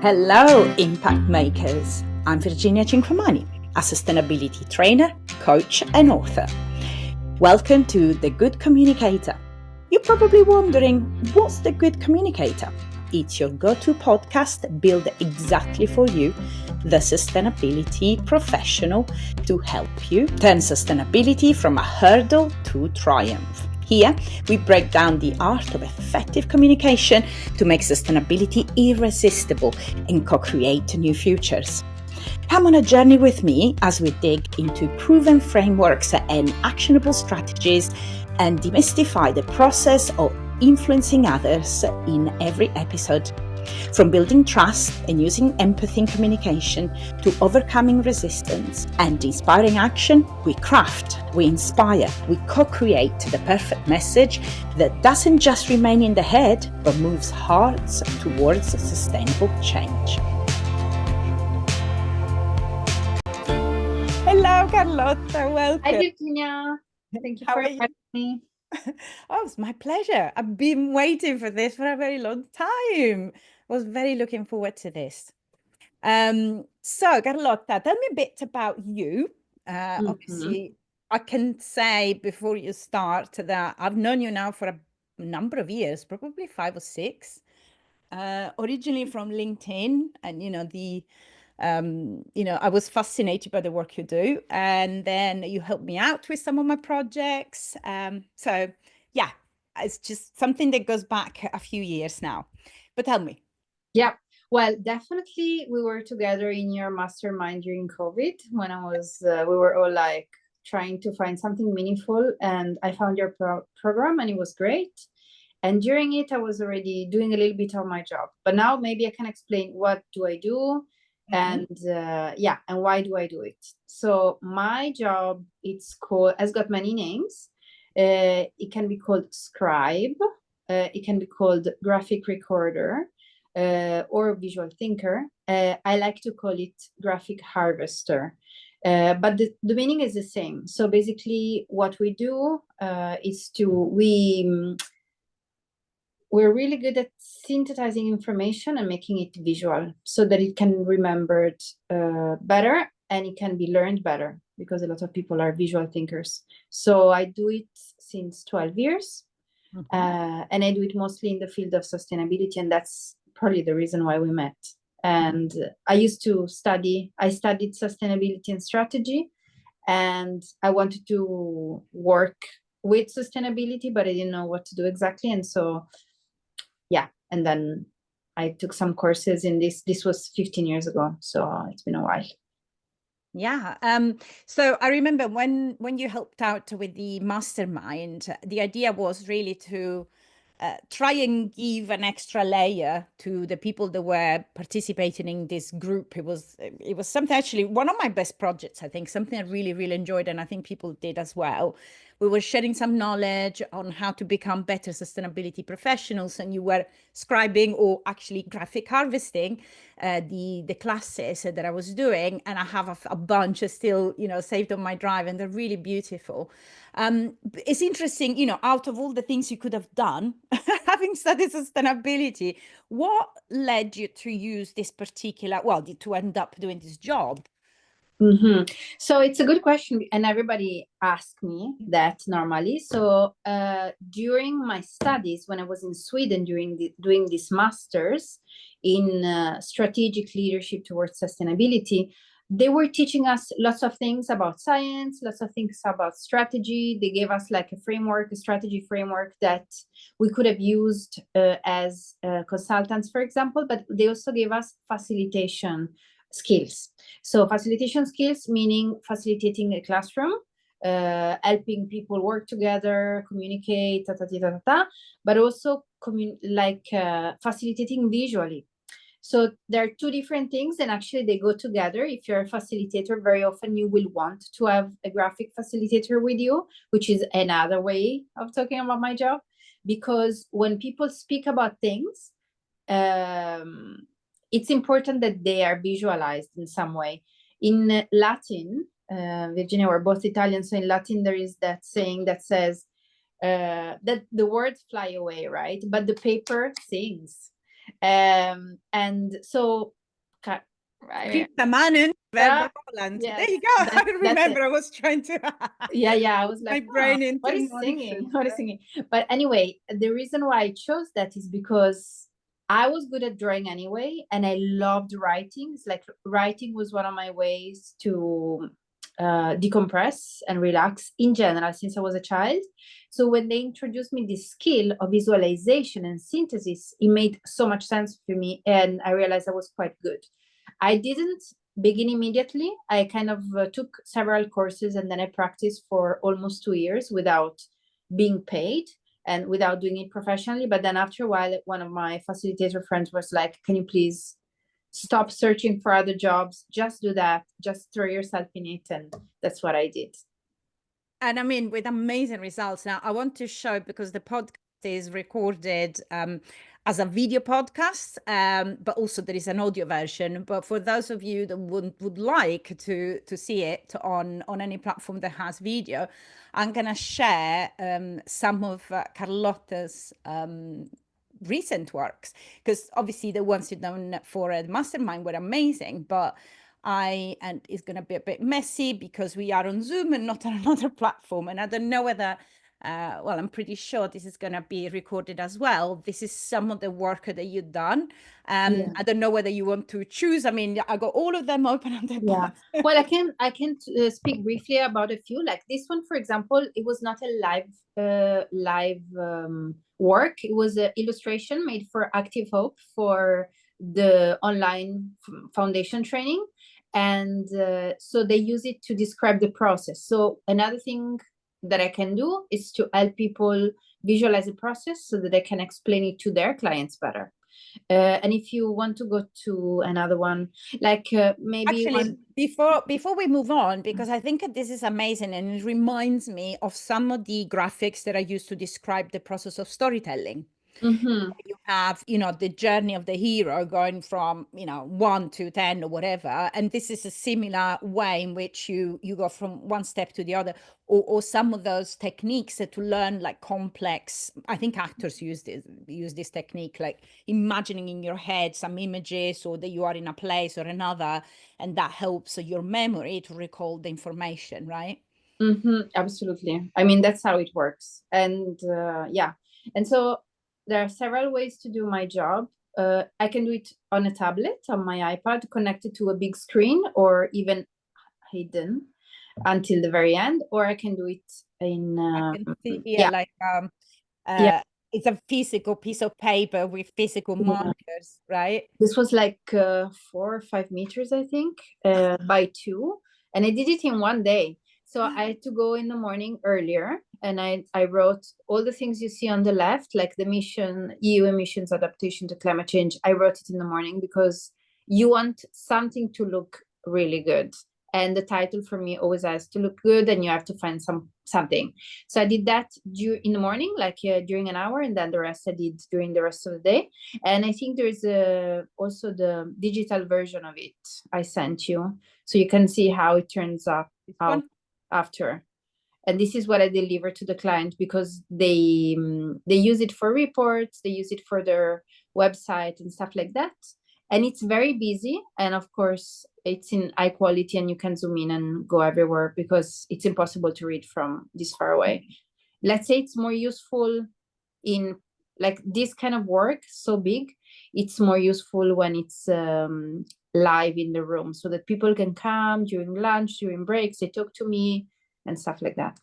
Hello, Impact Makers. I'm Virginia Cincromani, a sustainability trainer, coach, and author. Welcome to The Good Communicator. You're probably wondering, what's The Good Communicator? It's your go-to podcast built exactly for you, the sustainability professional, to help you turn sustainability from a hurdle to triumph. Here, we break down the art of effective communication to make sustainability irresistible and co-create new futures. Come on a journey with me as we dig into proven frameworks and actionable strategies and demystify the process of influencing others in every episode. From building trust and using empathy in communication to overcoming resistance and inspiring action, we craft, we inspire, we co-create the perfect message that doesn't just remain in the head, but moves hearts towards sustainable change. Hello, Carlotta. Welcome. Hi, Virginia. Thank you for having me. Oh, it's my pleasure. I've been waiting for this for a very long time. I was very looking forward to this. So, Carlotta, tell me a bit about you. Obviously, I can say before you start that I've known you now for a number of years, probably 5 or 6. Originally from LinkedIn, and I was fascinated by the work you do, and then you helped me out with some of my projects. So yeah, it's just something that goes back a few years now. But tell me. Yeah, well, definitely we were together in your mastermind during COVID when we were all like trying to find something meaningful, and I found your program and it was great. And during it, I was already doing a little bit of my job, but now maybe I can explain what do I do and and why do I do it. So my job, has got many names. It can be called scribe, it can be called graphic recorder, or visual thinker. I like to call it graphic harvester, but the meaning is the same. So basically what we do is we're really good at synthesizing information and making it visual so that it can be remembered better and it can be learned better, because a lot of people are visual thinkers. So I do it since 12 years, and I do it mostly in the field of sustainability, and that's probably the reason why we met. And I studied sustainability and strategy, and I wanted to work with sustainability, but I didn't know what to do exactly. And so and then I took some courses in this was 15 years ago, so it's been a while. Yeah. So I remember when you helped out with the mastermind, the idea was really to try and give an extra layer to the people that were participating in this group. It was something, actually one of my best projects, I think, something I really, really enjoyed, and I think people did as well. We were sharing some knowledge on how to become better sustainability professionals, and you were scribing, or actually graphic harvesting, the classes that I was doing, and I have a bunch still, saved on my drive, and they're really beautiful. It's interesting, out of all the things you could have done, having studied sustainability, what led you to use this particular, to end up doing this job? So it's a good question, and everybody asks me that normally. So during my studies, when I was in Sweden doing this master's in strategic leadership towards sustainability, they were teaching us lots of things about science, lots of things about strategy. They gave us like a strategy framework that we could have used as consultants, for example, but they also gave us facilitation skills. So facilitation skills, meaning facilitating a classroom, helping people work together, communicate, but also facilitating visually. So there are two different things, and actually they go together. If you're a facilitator, very often you will want to have a graphic facilitator with you, which is another way of talking about my job. Because when people speak about things, it's important that they are visualized in some way. In Latin, Virginia, we're both Italian, so in Latin there is that saying that says, that the words fly away, right? But the paper sings. And so Scritta manunt verba volant. yes, There you go. I remember I was trying to I was like, my brain into what is motion. singing? What is singing? But anyway, the reason why I chose that is because I was good at drawing anyway, and I loved writing. It's like writing was one of my ways to decompress and relax in general since I was a child. So when they introduced me this skill of visualization and synthesis, it made so much sense for me, and I realized I was quite good. I didn't begin immediately. I kind of took several courses, and then I practiced for almost 2 years without being paid and without doing it professionally. But then after a while, one of my facilitator friends was like, can you please stop searching for other jobs? Just do that. Just throw yourself in it. And that's what I did. And I mean, with amazing results. Now, I want to show, because the podcast is recorded as a video podcast, but also there is an audio version. But for those of you that would like to see it on any platform that has video, I'm going to share some of Carlotta's recent works, because obviously the ones you've done for a mastermind were amazing, but and it's going to be a bit messy because we are on Zoom and not on another platform. And I don't know whether, well, I'm pretty sure this is going to be recorded as well. This is some of the work that you've done. I don't know whether you want to choose. I mean, I got all of them open on the Well, I can speak briefly about a few. Like this one, for example, it was not a live work. It was an illustration made for Active Hope for the online foundation training. And so they use it to describe the process. So another thing that I can do is to help people visualize the process so that they can explain it to their clients better. And if you want to go to another one, like maybe actually before we move on, because I think this is amazing and it reminds me of some of the graphics that I used to describe the process of storytelling. You have, the journey of the hero going from, 1 to 10 or whatever. And this is a similar way in which you go from one step to the other, or some of those techniques to learn like complex. I think actors use this technique, like imagining in your head some images, or that you are in a place or another, and that helps your memory to recall the information, right? Absolutely. I mean, that's how it works. And and so there are several ways to do my job. I can do it on a tablet, on my iPad, connected to a big screen, or even hidden until the very end, or I can do it in I can see here, like it's a physical piece of paper with physical markers, right? This was like 4 or 5 meters, I think, by 2, and I did it in one day. So I had to go in the morning earlier, and I wrote all the things you see on the left, like the mission, EU emissions adaptation to climate change. I wrote it in the morning because you want something to look really good. And the title for me always has to look good, and you have to find something. So I did that in the morning, like during an hour, and then the rest I did during the rest of the day. And I think there is also the digital version of it I sent you, so you can see how it turns out after. And this is what I deliver to the client, because they use it for reports, they use it for their website and stuff like that. And it's very busy, and of course it's in high quality, and you can zoom in and go everywhere because it's impossible to read from this far away. Let's say it's more useful in like this kind of work so big. It's more useful when it's live in the room, so that people can come during lunch, during breaks, they talk to me and stuff like that.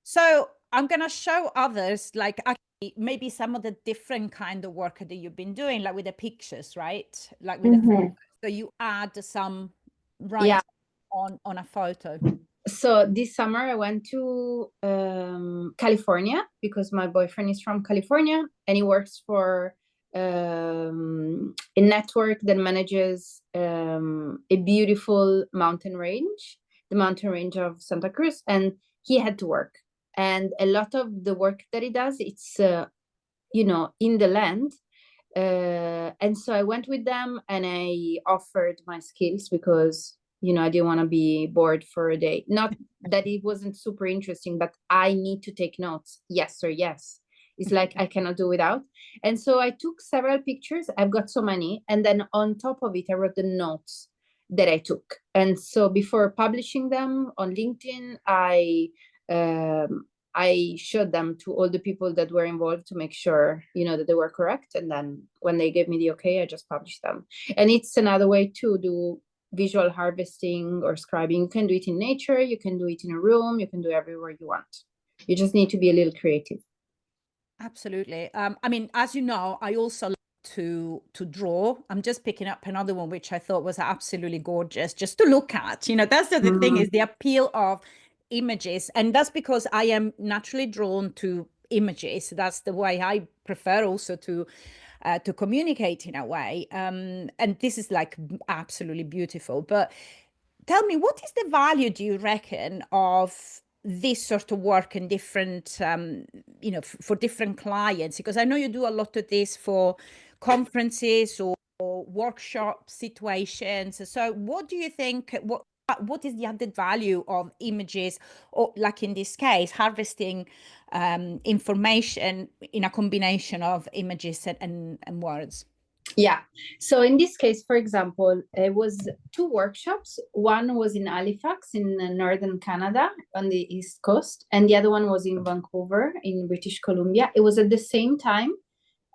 So I'm gonna show others, like actually maybe some of the different kind of work that you've been doing, like with the pictures, right? Like with the photos. So you add some on a photo. So this summer I went to California, because my boyfriend is from California, and he works for a network that manages a beautiful mountain range, the mountain range of Santa Cruz, and he had to work. And a lot of the work that he does, it's in the land. And so I went with them, and I offered my skills, because I didn't want to be bored for a day. Not that it wasn't super interesting, but I need to take notes. Yes or yes. It's like I cannot do without. And so I took several pictures. I've got so many. And then on top of it, I wrote the notes that I took. And so before publishing them on LinkedIn, I showed them to all the people that were involved to make sure, that they were correct. And then when they gave me the okay, I just published them. And it's another way to do visual harvesting or scribing. You can do it in nature, you can do it in a room, you can do everywhere you want. You just need to be a little creative. Absolutely. I mean, as you know, I also like to draw. I'm just picking up another one which I thought was absolutely gorgeous just to look at. That's the thing, is the appeal of images, and that's because I am naturally drawn to images. That's the way I prefer also to communicate in a way. And this is like absolutely beautiful. But tell me, what is the value, do you reckon, of this sort of work in different, for different clients? Because I know you do a lot of this for conferences or workshop situations. So what do you think, what is the added value of images, or like in this case, harvesting information in a combination of images and words? Yeah. So in this case, for example, it was two workshops. One was in Halifax in northern Canada on the East Coast, and the other one was in Vancouver in British Columbia. It was at the same time,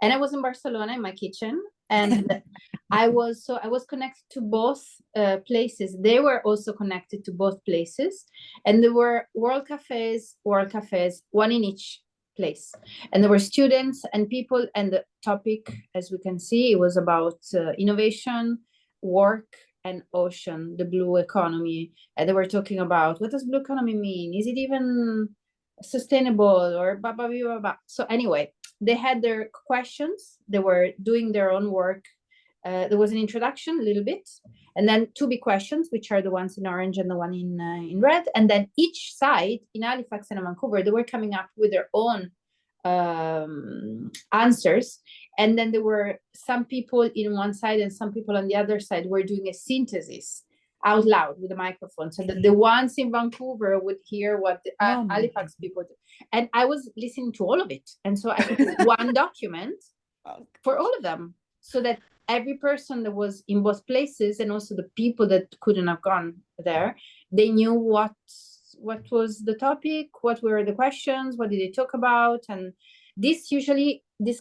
and I was in Barcelona in my kitchen, and I was connected to both places. They were also connected to both places, and there were world cafes, one in each place. And there were students and people, and the topic, as we can see, it was about innovation, work, and ocean, the blue economy. And they were talking about, what does blue economy mean? Is it even sustainable, or blah, blah, blah, blah. So anyway, they had their questions. They were doing their own work. There was an introduction, a little bit, and then two big questions, which are the ones in orange and the one in red. And then each side, in Halifax and Vancouver, they were coming up with their own answers. And then there were some people in one side and some people on the other side were doing a synthesis out loud with a microphone, so that the ones in Vancouver would hear what the Halifax people do. And I was listening to all of it. And so I put one document for all of them, so that every person that was in both places, and also the people that couldn't have gone there, they knew what was the topic, what were the questions, what did they talk about. And this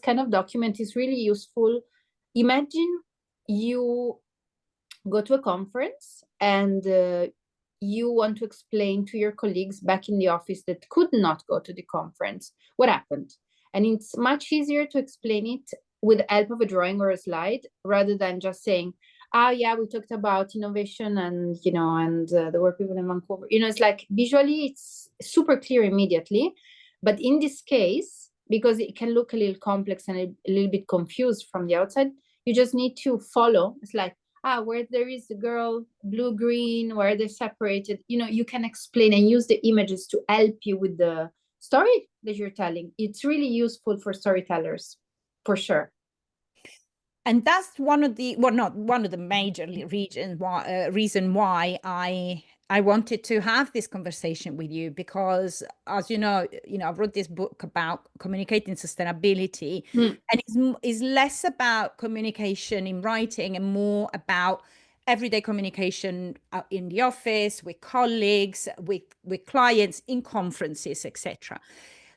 kind of document is really useful. Imagine you go to a conference and you want to explain to your colleagues back in the office that could not go to the conference what happened. And it's much easier to explain it with the help of a drawing or a slide, rather than just saying, yeah, we talked about innovation and, there were people in Vancouver. It's like visually, it's super clear immediately. But in this case, because it can look a little complex and a little bit confused from the outside, you just need to follow. It's like, where there is the girl, blue, green, where they're separated, you can explain and use the images to help you with the story that you're telling. It's really useful for storytellers, for sure. And that's one of the, well, not one of the major reason why I wanted to have this conversation with you, because as you know, I wrote this book about communicating sustainability, and it's less about communication in writing and more about everyday communication in the office, with colleagues, with clients, in conferences, etc.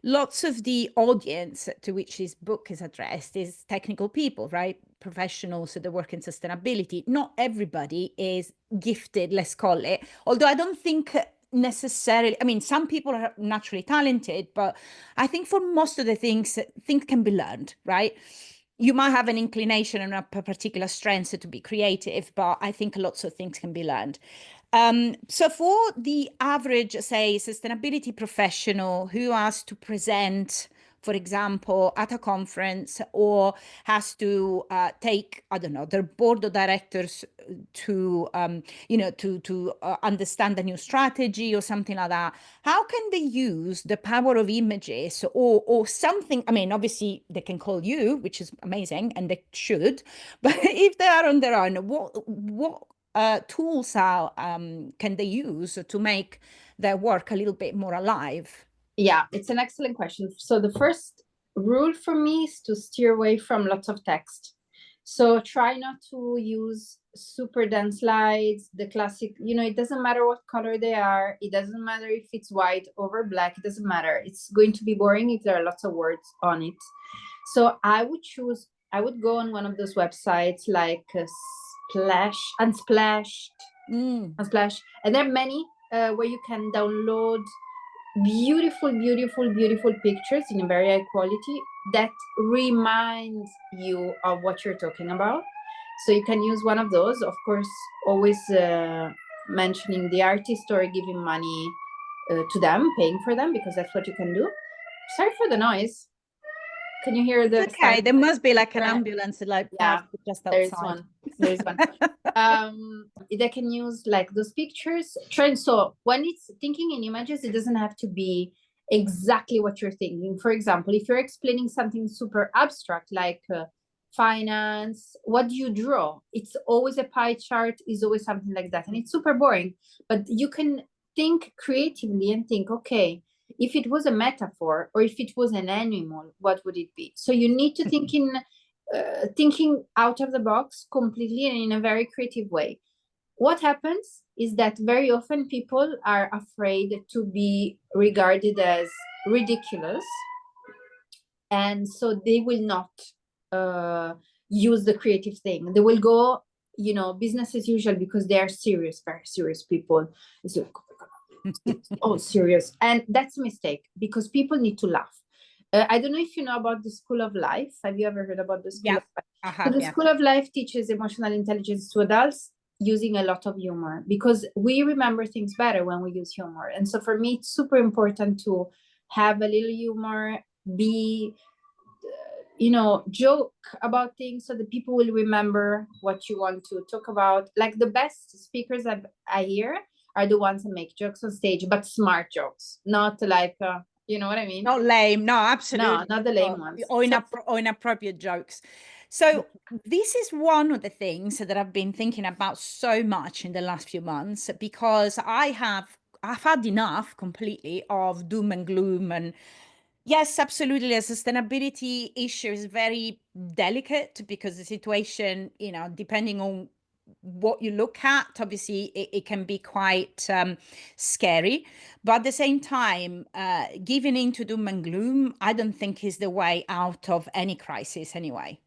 Lots of the audience to which this book is addressed is technical people, right? Professionals that work in sustainability. Not everybody is gifted, let's call it. Although I don't think necessarily, I mean, some people are naturally talented, but I think for most of the things can be learned, right? You might have an inclination and a particular strength to be creative, but I think lots of things can be learned. So for the average, say, sustainability professional who has to present, for example, at a conference, or has to take, I don't know, their board of directors to, to understand the new strategy or something like that, how can they use the power of images or something? I mean, obviously they can call you, which is amazing, and they should, but if they are on their own, what tools can they use to make their work a little bit more alive? Yeah, it's an excellent question. So the first rule for me is to steer away from lots of text. So try not to use super dense slides, the classic, it doesn't matter what color they are. It doesn't matter if it's white over black. It doesn't matter. It's going to be boring if there are lots of words on it. So I would go on one of those websites like Unsplash, and there are many where you can download beautiful pictures in a very high quality that reminds you of what you're talking about. So you can use one of those, of course, always mentioning the artist or giving money to them, paying for them, because that's what you can do. Sorry for the noise. Can you hear the okay, there must be like an ambulance like just outside. There's one. They can use like those pictures. So when it's thinking in images, it doesn't have to be exactly what you're thinking. For example, if you're explaining something super abstract like finance, what do you draw? It's always a pie chart, is always something like that, and it's super boring. But you can think creatively and think, okay, if it was a metaphor or if it was an animal, what would it be? So you need to think in thinking out of the box completely and in a very creative way. What happens is that very often people are afraid to be regarded as ridiculous, and so they will not use the creative thing. They will go, business as usual, because they are serious, very serious people. It's like, oh, serious. And that's a mistake, because people need to laugh. I don't know if you know about the School of Life. Have you ever heard about the School of Life? So the School of Life teaches emotional intelligence to adults using a lot of humor, because we remember things better when we use humor. And so for me, it's super important to have a little humor, be, joke about things so that people will remember what you want to talk about. Like the best speakers I hear are the ones that make jokes on stage, but smart jokes, not like, you know what I mean? Not lame. No, absolutely. No, not the lame ones. Or inappropriate jokes. So this is one of the things that I've been thinking about so much in the last few months, because I've had enough completely of doom and gloom. And yes, absolutely, the sustainability issue is very delicate, because the situation, depending on what you look at, obviously it can be quite scary. But at the same time, giving into doom and gloom, I don't think is the way out of any crisis anyway.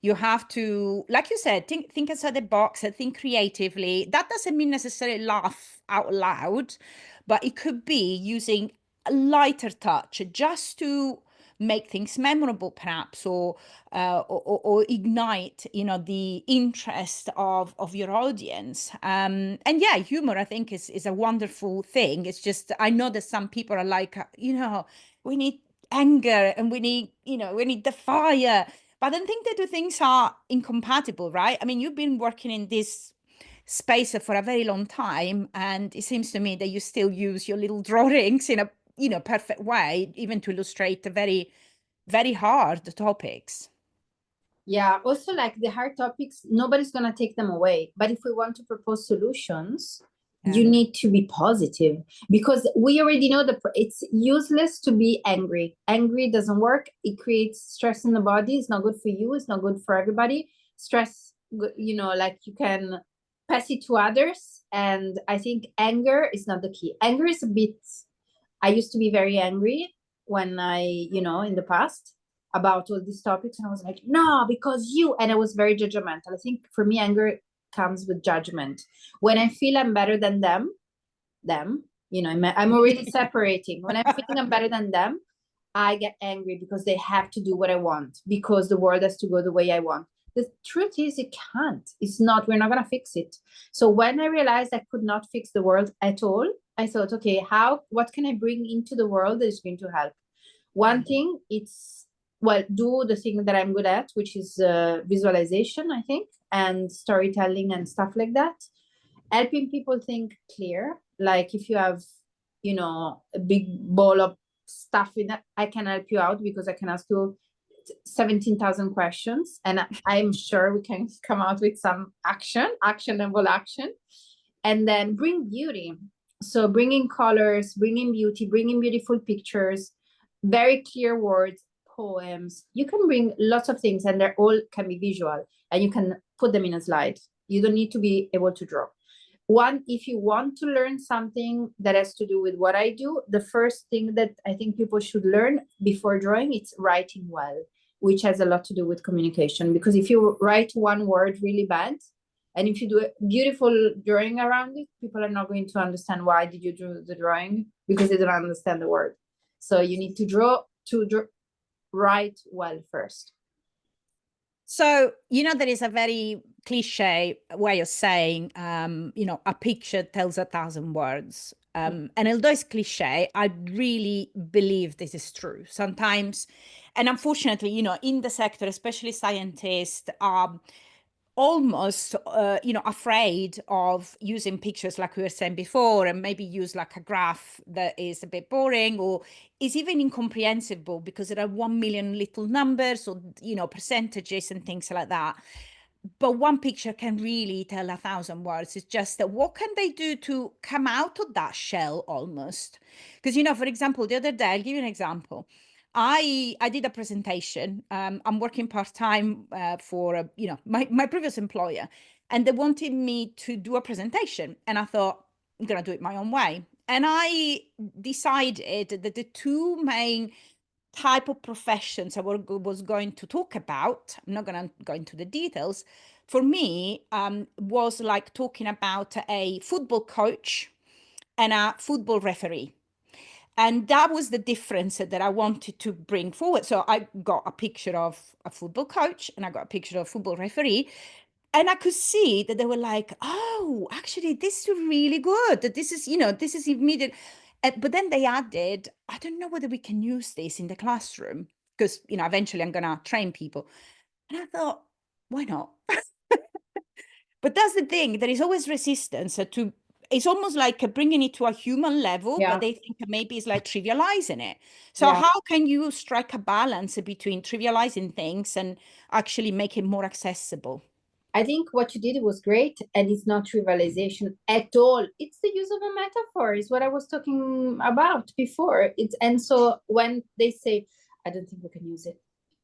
You have to, like you said, think outside the box and think creatively. That doesn't mean necessarily laugh out loud, but it could be using a lighter touch just to make things memorable, perhaps, or ignite, the interest of your audience. And yeah, humor, I think, is a wonderful thing. It's just, I know that some people are like, we need anger and we need the fire. But I don't think the two things are incompatible, right? I mean, you've been working in this space for a very long time, and it seems to me that you still use your little drawings in a perfect way, even to illustrate the very, very hard topics. Yeah, also like the hard topics, nobody's gonna take them away. But if we want to propose solutions, you need to be positive, because we already know it's useless to be angry. Angry doesn't work. It creates stress in the body. It's not good for you. It's not good for everybody. Stress, like you can pass it to others. And I think anger is not the key. Anger is a bit, I used to be very angry when in the past about all these topics. And I was like, no, because you, and I was very judgmental. I think for me, anger comes with judgment. When I feel I'm better than them, I'm already separating. When I'm feeling I'm better than them, I get angry because they have to do what I want, because the world has to go the way I want. The truth is, it can't. It's not. We're not going to fix it. So when I realized I could not fix the world at all, I thought, okay, what can I bring into the world that is going to help? One thing, do the thing that I'm good at, which is visualization, I think, and storytelling and stuff like that. Helping people think clear. Like if you have, a big ball of stuff in it, I can help you out, because I can ask you, 17,000 questions, and I'm sure we can come out with some actionable action. And then bring beauty. So bringing colors, bringing beauty, bringing beautiful pictures, very clear words, poems. You can bring lots of things, and they're all can be visual, and you can put them in a slide. You don't need to be able to draw. One, if you want to learn something that has to do with what I do, the first thing that I think people should learn before drawing, it's writing well, which has a lot to do with communication. Because if you write one word really bad, and if you do a beautiful drawing around it, people are not going to understand why did you do the drawing, because they don't understand the word. So you need to write well first. So, there is a very cliche way of saying, a picture tells 1,000 words. And although it's cliche, I really believe this is true. Sometimes, and unfortunately, in the sector, especially scientists, almost afraid of using pictures like we were saying before, and maybe use like a graph that is a bit boring or is even incomprehensible because there are 1 million little numbers or percentages and things like that. But one picture can really tell 1,000 words. It's just that what can they do to come out of that shell almost? Because for example, the other day, I'll give you an example. I did a presentation. I'm working part-time for my previous employer, and they wanted me to do a presentation, and I thought I'm gonna do it my own way. And I decided that the two main type of professions I was going to talk about, I'm not going to go into the details, for me was like talking about a football coach and a football referee. And that was the difference that I wanted to bring forward. So I got a picture of a football coach and I got a picture of a football referee. And I could see that they were like, oh, actually, this is really good. That this is immediate. But then they added, I don't know whether we can use this in the classroom because, eventually I'm going to train people. And I thought, why not? But that's the thing. There is always resistance to, it's almost like bringing it to a human level, Yeah. but they think maybe it's like trivializing it. So how can you strike a balance between trivializing things and actually make it more accessible? I think what you did was great, and it's not trivialization at all. It's the use of a metaphor, is what I was talking about before. And so when they say, I don't think we can use it,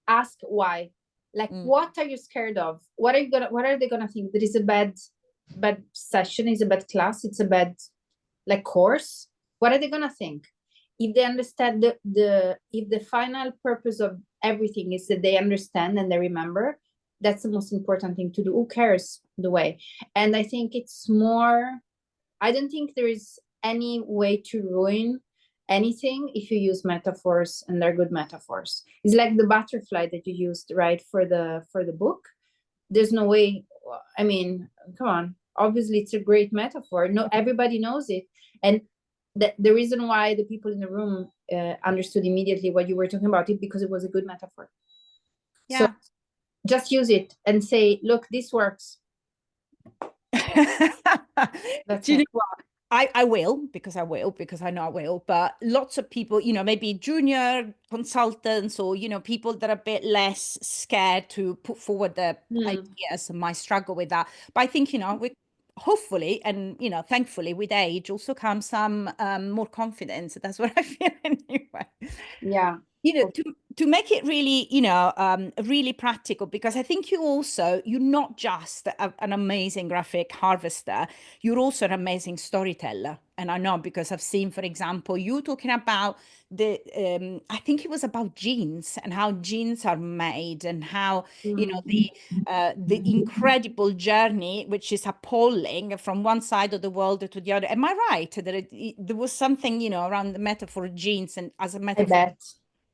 ask why. Like, what are you scared of? What are they gonna think? That is a bad session, is a bad class, it's a bad course. What are they gonna think? If they understand if the final purpose of everything is that they understand and they remember, that's the most important thing to do. Who cares the way? And I think it's more, I don't think there is any way to ruin anything if you use metaphors and they're good metaphors. It's like the butterfly that you used, right, for the book. There's no way, I mean, come on. Obviously, it's a great metaphor. No, everybody knows it. And the reason why the people in the room understood immediately what you were talking about it, because it was a good metaphor. Yeah. So just use it and say, look, this works. Do you know what? I will, because I know I will, but lots of people, maybe junior consultants or, people that are a bit less scared to put forward their ideas and might struggle with that. But I think, we hopefully, and, thankfully with age also comes some more confidence. That's what I feel anyway. Yeah. To make it really, really practical, because I think you're not just an amazing graphic harvester, you're also an amazing storyteller. And I know because I've seen, for example, you talking about I think it was about jeans and how jeans are made and how, the incredible journey, which is appalling from one side of the world to the other. Am I right? That there was something, around the metaphor of jeans and as a metaphor. I bet.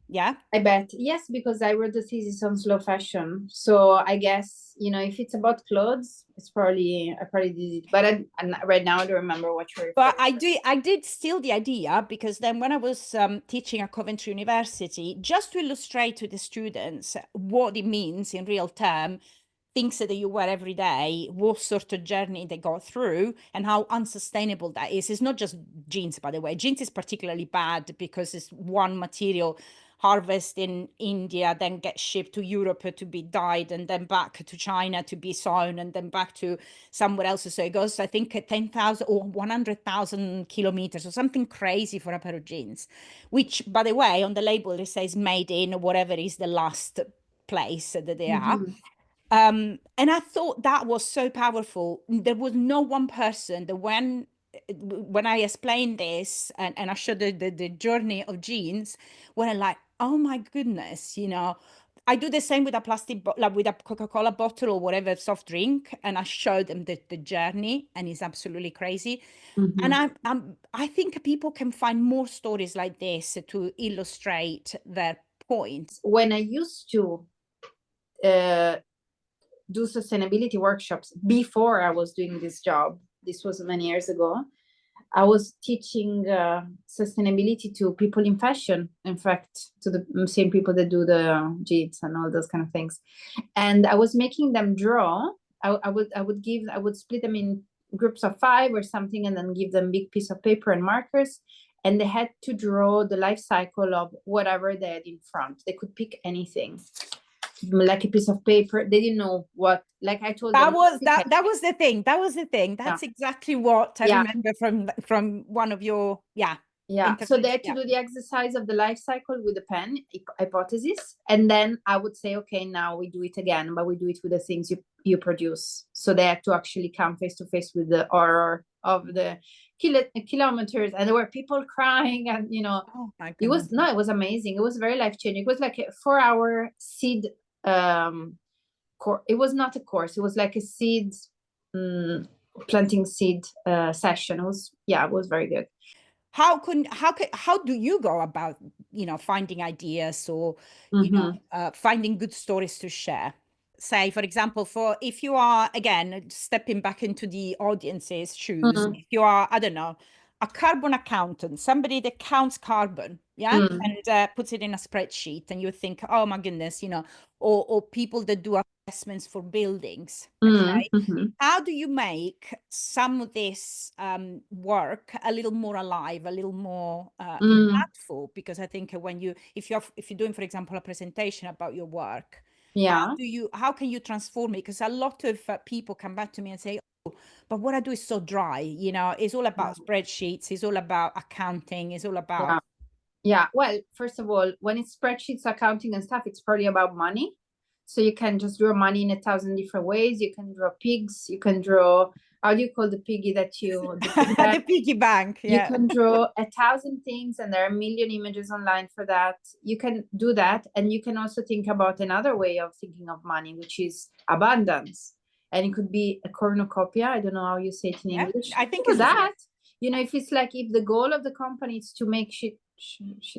Yeah, I bet. Yes, because I wrote the thesis on slow fashion. So I guess, if it's about clothes, I probably did it. But right now I don't remember what you're but I did steal the idea, because then when I was teaching at Coventry University, just to illustrate to the students what it means in real term, things that you wear every day, what sort of journey they go through and how unsustainable that is. It's not just jeans, by the way. Jeans is particularly bad because it's one material harvest in India, then get shipped to Europe to be dyed, and then back to China to be sewn, and then back to somewhere else. So it goes, I think, 10,000 or 100,000 kilometers or something crazy for a pair of jeans, which, by the way, on the label, it says made in whatever is the last place that they are. And I thought that was so powerful. There was no one person that when I explained this and I showed the journey of jeans, when I like, oh my goodness, I do the same with a like with a Coca-Cola bottle or whatever soft drink, and I show them the journey, and it's absolutely crazy. And I think people can find more stories like this to illustrate their point. When I used to do sustainability workshops before I was doing this job, this was many years ago, I was teaching sustainability to people in fashion, in fact, to the same people that do the jeans and all those kind of things. And I was making them draw. I would split them in groups of 5 or something, and then give them big piece of paper and markers. And they had to draw the life cycle of whatever they had in front. They could pick anything, like a piece of paper. They didn't know what, like I told that them. Was the thing. That's exactly what I remember from one of your, so they had to do the exercise of the life cycle with a pen, hypothesis. And then I would say, okay, now we do it again, but we do it with the things you produce. So they had to actually come face to face with the horror of the kilometers, and there were people crying, and it was amazing. It was very life-changing. It was like a 4-hour seed it was not a course, it was like a seed planting seed session. It was very good. How do you go about finding ideas or finding good stories to share? Say, for example, if you are, again, stepping back into the audience's shoes, if you are, I don't know, a carbon accountant, somebody that counts carbon, and puts it in a spreadsheet, and you think, oh my goodness, or people that do assessments for buildings. Okay, how do you make some of this work a little more alive, a little more impactful? Because I think if you're doing, for example, a presentation about your work, how can you transform it? Because a lot of people come back to me and say, oh, but what I do is so dry, it's all about spreadsheets, it's all about accounting, it's all about well, first of all, when it's spreadsheets, accounting and stuff, it's probably about money. So you can just draw money in 1,000 different ways. You can draw pigs, you can draw, how do you call the piggy that you the piggy bank? You can draw 1,000 things, and there are a million images online for that. You can do that, and you can also think about another way of thinking of money, which is abundance. And it could be a cornucopia. I don't know how you say it in English. I think it's that. If it's like, if the goal of the company is to make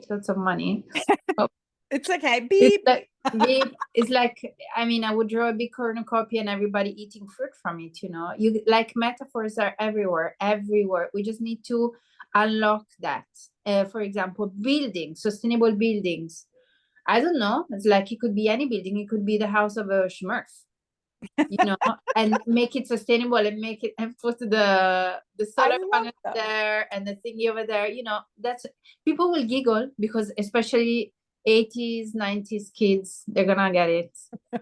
lots of money, it's okay. Beep. It's like, I would draw a big cornucopia and everybody eating fruit from it. You like, metaphors are everywhere. We just need to unlock that. For example, buildings, sustainable buildings. I don't know. It's like, it could be any building. It could be the house of a Smurf, and make it sustainable, and make it, and put the solar panel there and the thingy over there. That's, people will giggle, because especially 80s, 90s kids, they're gonna get it.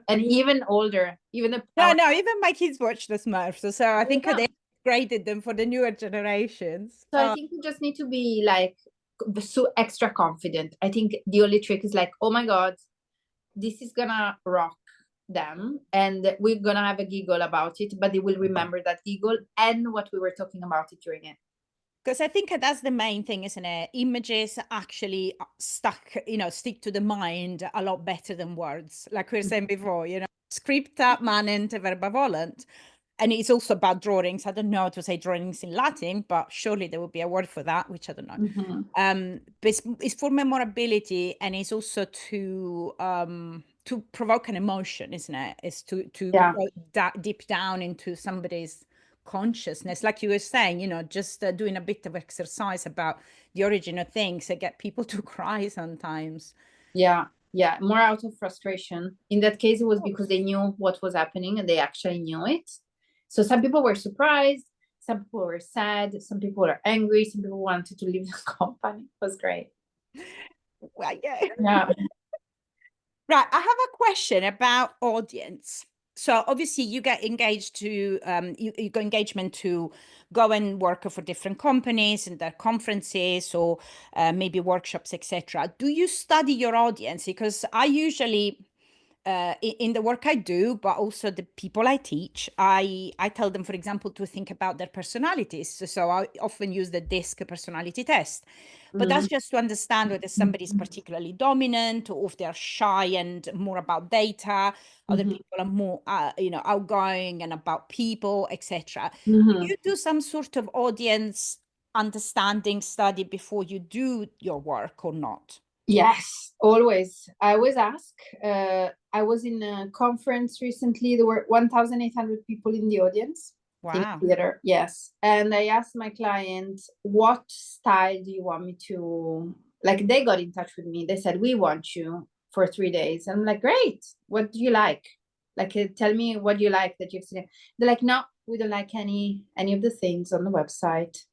And even older, even my kids watch the Smurfs, so I think they graded them for the newer generations. So I think you just need to be like so extra confident. I think the only trick is like, oh my god, this is gonna rock them, and we're gonna have a giggle about it, but they will remember that giggle and what we were talking about it during it. Because I think that's the main thing, isn't it? Images actually stick to the mind a lot better than words. Like we were saying before, scripta manent verba volant. And it's also about drawings. I don't know how to say drawings in Latin, but surely there would be a word for that, which I don't know. But it's for memorability, and it's also to provoke an emotion, isn't it? It's to go deep down into somebody's consciousness, like you were saying, just doing a bit of exercise about the origin of things and get people to cry sometimes. More out of frustration. In that case, it was because they knew what was happening, and they actually knew it. So some people were surprised, some people were sad, some people were angry, some people wanted to leave the company. It was great. Well, yeah. Yeah. Right. I have a question about audience. So obviously you get engaged to you got engagement to go and work for different companies and their conferences or maybe workshops, etc. Do you study your audience? Because I usually in the work I do, but also the people I teach, I tell them, for example, to think about their personalities. So I often use the DISC personality test. But that's just to understand whether somebody is particularly dominant or if they're shy and more about data. Other Mhm. people are more, outgoing and about people, etc. Do Mhm. you do some sort of audience understanding study before you do your work or not? Yes, always. I always ask. I was in a conference recently. There were 1,800 people in the audience in a Wow. theater. Yes. And I asked my client, what style do you want me to, like, they got in touch with me. They said, we want you for 3 days. I'm like, great. What do you like? Like, tell me what you like that you've seen. They're like, no, we don't like any of the things on the website.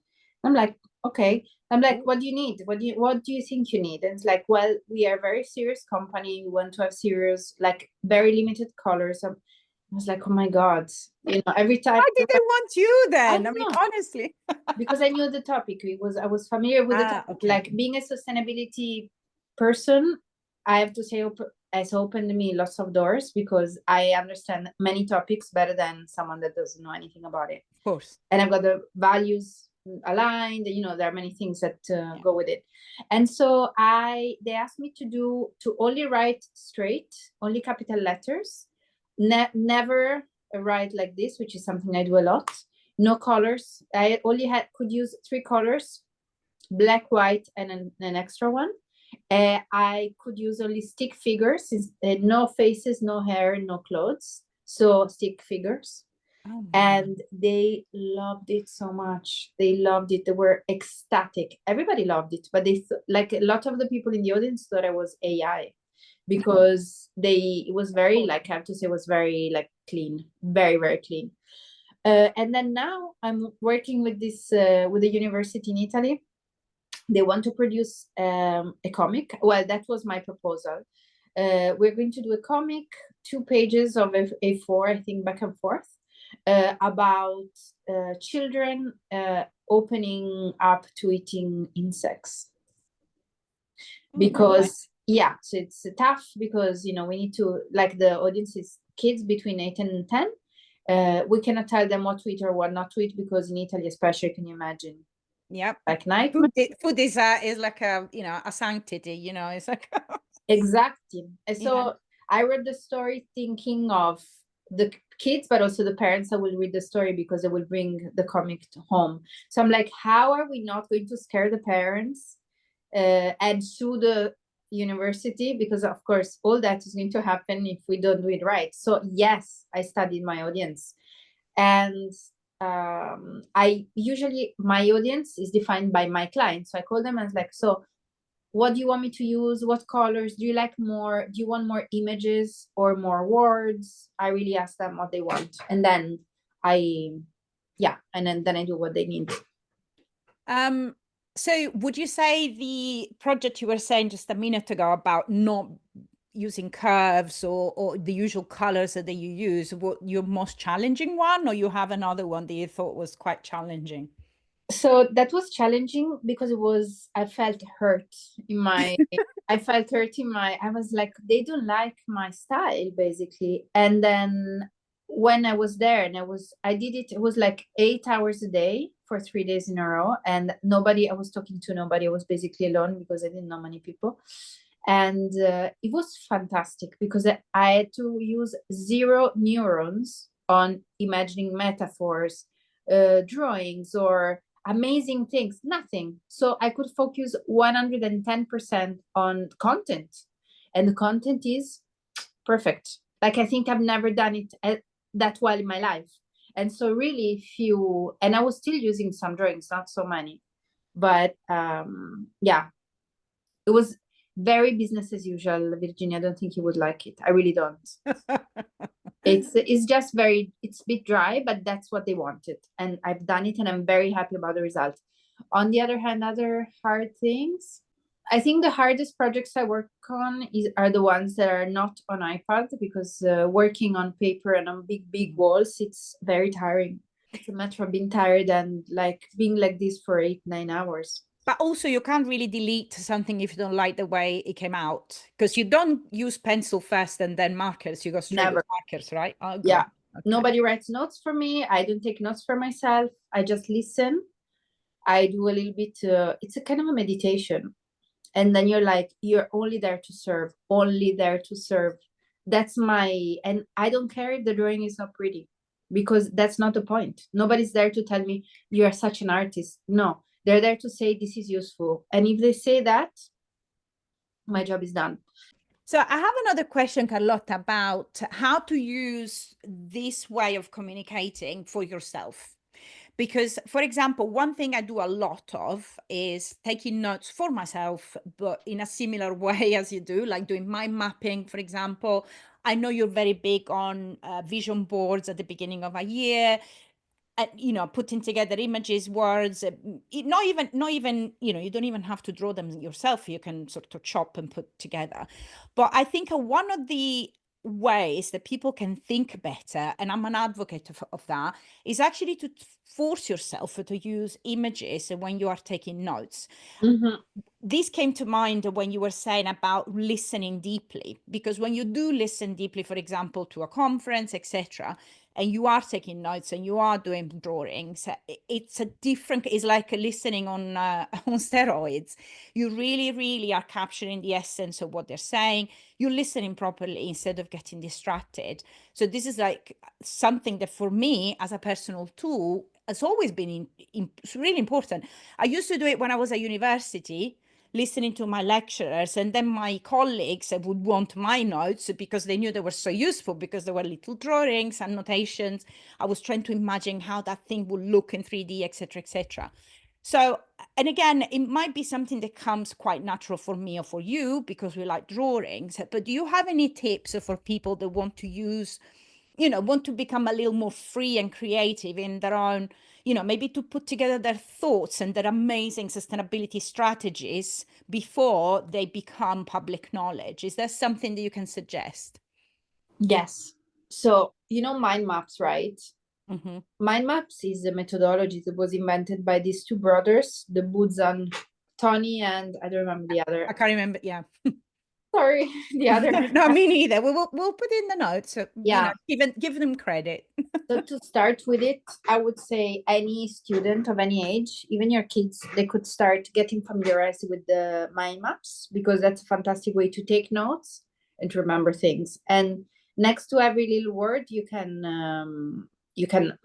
I'm like, okay. I'm like, what do you need? What do you think you need? And it's like, well, we are a very serious company. We want to have serious, like very limited colors. I was like, oh my God. Every time Why did they want you I then? I don't mean, know, honestly. because I knew the topic. I was familiar with the topic. Okay. Like being a sustainability person, I have to say has opened me lots of doors because I understand many topics better than someone that doesn't know anything about it. Of course. And I've got the values aligned. There are many things that Yeah. go with it. And so they asked me to only write straight, only capital letters, never write like this, which is something I do a lot. No colors. I only could use 3 colors: black, white, and an extra one. I could use only stick figures, no faces, no hair, no clothes. So stick figures. Oh my. And they loved it so much. They loved it. They were ecstatic. Everybody loved it, but like a lot of the people in the audience thought I was AI because it was very, like, I have to say, it was very like clean, very, very clean. And then now I'm working with with a university in Italy. They want to produce a comic. Well, that was my proposal. We're going to do a comic, 2 pages of A4, I think, back and forth, about children opening up to eating insects. Because yeah, so it's tough because we need to, like, the audience is kids between 8 and 10. We cannot tell them what to eat or what not to eat because in Italy especially, can you imagine, Yep. like nightmare. Food is like a sanctity, it's like Exactly. And yeah. so I read the story thinking of the kids, but also the parents that will read the story because they will bring the comic home. So I'm like, how are we not going to scare the parents and sue the university? Because of course, all that is going to happen if we don't do it right. So yes, I studied my audience. And my audience is defined by my clients. So I call them and like, so what do you want me to use? What colors do you like more? Do you want more images or more words? I really ask them what they want, and then then I do what they need. So would you say the project you were saying just a minute ago about not using curves or the usual colors that you use, what your most challenging one, or you have another one that you thought was quite challenging? So that was challenging because I felt hurt in my I was like, they don't like my style basically. And then when I was there and I did it was like 8 hours a day for 3 days in a row, and I was talking to nobody. I was basically alone because I didn't know many people. And it was fantastic because I had to use 0 neurons on imagining metaphors, drawings, or amazing things, nothing. So I could focus 110% on content, and the content is perfect. Like, I think I've never done it that well in my life. And so really, and I was still using some drawings, not so many, but yeah, it was very business as usual. Virginia, I don't think you would like it. I really don't. It's just it's a bit dry, but that's what they wanted, and I've done it, and I'm very happy about the result. On the other hand, other hard things, I think the hardest projects I work on are the ones that are not on iPad, because working on paper and on big walls, it's very tiring. It's a matter of being tired and like being like this for 8-9 hours. But also you can't really delete something if you don't like the way it came out, because you don't use pencil first and then markers. You go straight Never. with markers, right? Oh, Yeah. okay. Nobody writes notes for me. I don't take notes for myself. I just listen. I do a little bit. It's a kind of a meditation. And then you're only there to serve, only there to serve. And I don't care if the drawing is not pretty, because that's not the point. Nobody's there to tell me you are such an artist. No, they're there to say this is useful. And if they say that, my job is done. So I have another question, Carlotta, about how to use this way of communicating for yourself. Because, for example, one thing I do a lot of is taking notes for myself, but in a similar way as you do, like doing mind mapping, for example. I know you're very big on vision boards at the beginning of a year. Putting together images, words, not even, you don't even have to draw them yourself. You can sort of chop and put together. But I think one of the ways that people can think better, and I'm an advocate of that, is actually to force yourself to use images when you are taking notes. Mm-hmm. This came to mind when you were saying about listening deeply, because when you do listen deeply, for example, to a conference, etc., and you are taking notes and you are doing drawings, it's like listening on on steroids. You really are capturing the essence of what they're saying. You're listening properly instead of getting distracted. So this is like something that for me as a personal tool has always been really important. I used to do it when I was at university, listening to my lecturers, and then my colleagues would want my notes because they knew they were so useful, because there were little drawings, annotations. I was trying to imagine how that thing would look in 3D, etc., etc. So, and again, it might be something that comes quite natural for me or for you because we like drawings. But do you have any tips for people that want to use, want to become a little more free and creative in their own, maybe to put together their thoughts and their amazing sustainability strategies before they become public knowledge? Is there something that you can suggest? Yes. So, mind maps, right? Mm-hmm. Mind maps is a methodology that was invented by these two brothers, the Budzan, Tony, and I don't remember the other. I can't remember. Yeah. Sorry, the other. No, me neither. We'll put in the notes. So, Yeah. Give them credit. So to start with it, I would say any student of any age, even your kids, they could start getting familiarized with the mind maps, because that's a fantastic way to take notes and to remember things. And next to every little word, you can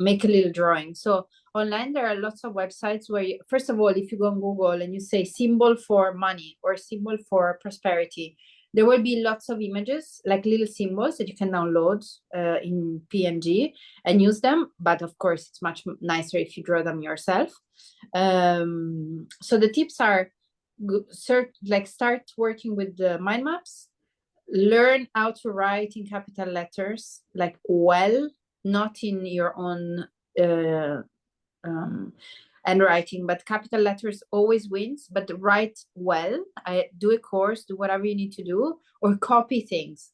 make a little drawing. So online, there are lots of websites where, first of all, if you go on Google and you say symbol for money or symbol for prosperity, there will be lots of images, like little symbols that you can download in PNG and use them. But of course, it's much nicer if you draw them yourself. So the tips are start working with the mind maps, learn how to write in capital letters, like not in your own handwriting, but capital letters always wins. But write well. I do a course, do whatever you need to do, or copy things.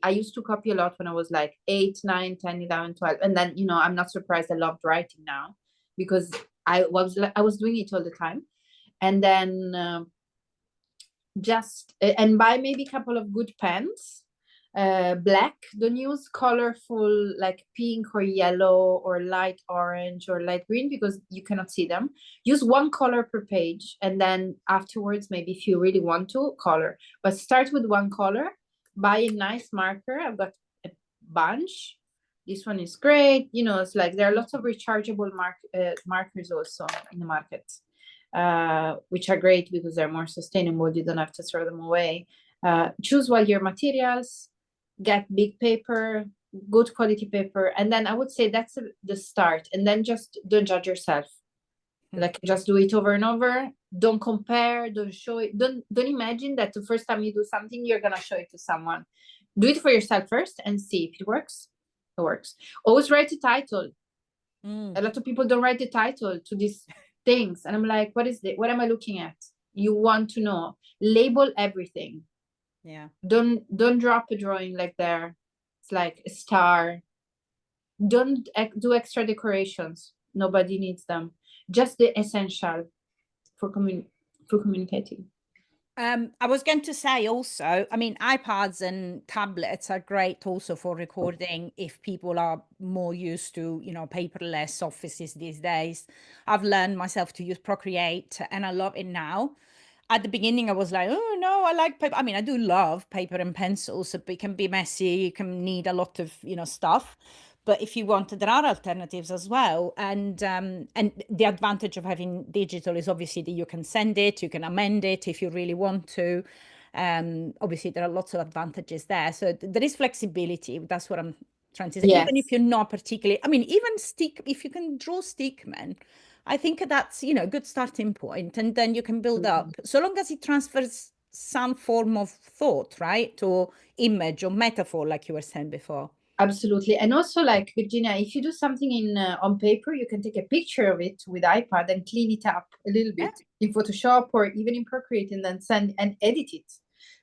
I used to copy a lot when I was like 8, 9, 10, 11, 12. And then, I'm not surprised I loved writing now, because I was doing it all the time. And then and buy maybe a couple of good pens. Black, don't use colorful like pink or yellow or light orange or light green, because you cannot see them. Use one color per page, and then afterwards, maybe if you really want to, color. But start with one color. Buy a nice marker. I've got a bunch. This one is great. It's like there are lots of rechargeable markers also in the market, which are great because they're more sustainable. You don't have to throw them away. Choose well your materials. Get big paper, good quality paper, and then I would say that's the start. And then just don't judge yourself. Like, just do it over and over. Don't compare. Don't show it. Don't imagine that the first time you do something, you're gonna show it to someone. Do it for yourself first and see if it works. It works. Always write a title. A lot of people don't write the title to these things, and I'm like, what am I looking at? you want to know, label everything. Yeah. Don't drop a drawing like there. It's like a star. Don't do extra decorations. Nobody needs them. Just the essential for communicating. I was going to say also, I mean, iPads and tablets are great also for recording if people are more used to, paperless offices these days. I've learned myself to use Procreate and I love it now. At the beginning, I was like, oh no, I like paper. I mean, I do love paper and pencils, but it can be messy. You can need a lot of, stuff. But if you want, there are alternatives as well. And the advantage of having digital is obviously that you can send it, you can amend it if you really want to. Obviously, there are lots of advantages there. So there is flexibility. That's what I'm trying to say. Yes. Even if you're not particularly, I mean, even if you can draw stickmen, I think that's, a good starting point, and then you can build up, so long as it transfers some form of thought, right? Or image or metaphor, like you were saying before. Absolutely. And also, like, Virginia, if you do something in on paper, you can take a picture of it with iPad and clean it up a little bit in Photoshop or even in Procreate, and then send and edit it.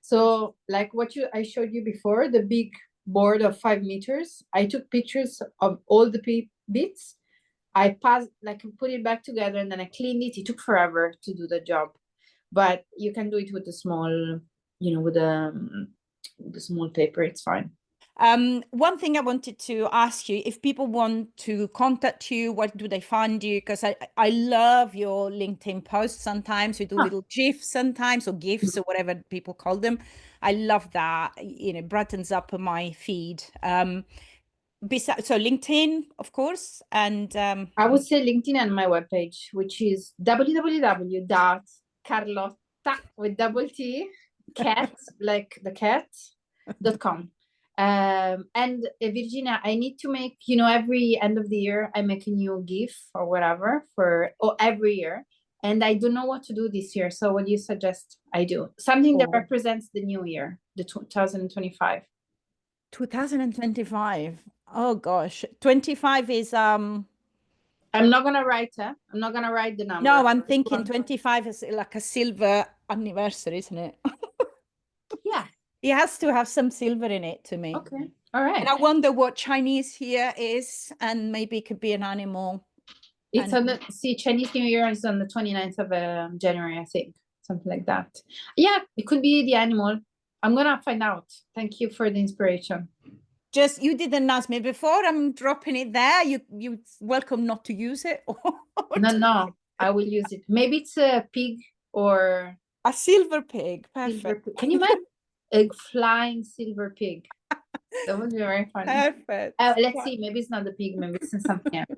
So like what I showed you before, the big board of 5 meters, I took pictures of all the bits. I put it back together, and then I cleaned it. It took forever to do the job, but you can do it with a small, with the small paper. It's fine. One thing I wanted to ask you, if people want to contact you, where do they find you? Because I love your LinkedIn posts. Sometimes we do little GIFs sometimes, or GIFs, or whatever people call them. I love that. Brightens up my feed. So LinkedIn, of course, and I would say LinkedIn and my webpage, which is www.carlotta with double T cat like the cat.com. And Virginia, I need to make, every end of the year I make a new GIF or whatever every year, and I don't know what to do this year. So what do you suggest I do? Something that represents the new year, the 2025. 2025. Oh gosh, 25 is I'm not gonna write the number. No, I'm thinking 25 is like a silver anniversary, isn't it? Yeah. It has to have some silver in it to me. Okay. All right. And I wonder what Chinese here is, and maybe it could be an animal. It's Chinese New Year is on the 29th of January, I think. Something like that. Yeah, it could be the animal. I'm gonna find out. Thank you for the inspiration. Just, you didn't ask me before. I'm dropping it there. You welcome not to use it. No, I will use it. Maybe it's a pig or a silver pig. Perfect. Can you imagine a flying silver pig? That would be very funny. Perfect. Let's see. Maybe it's not the pig. Maybe it's something else.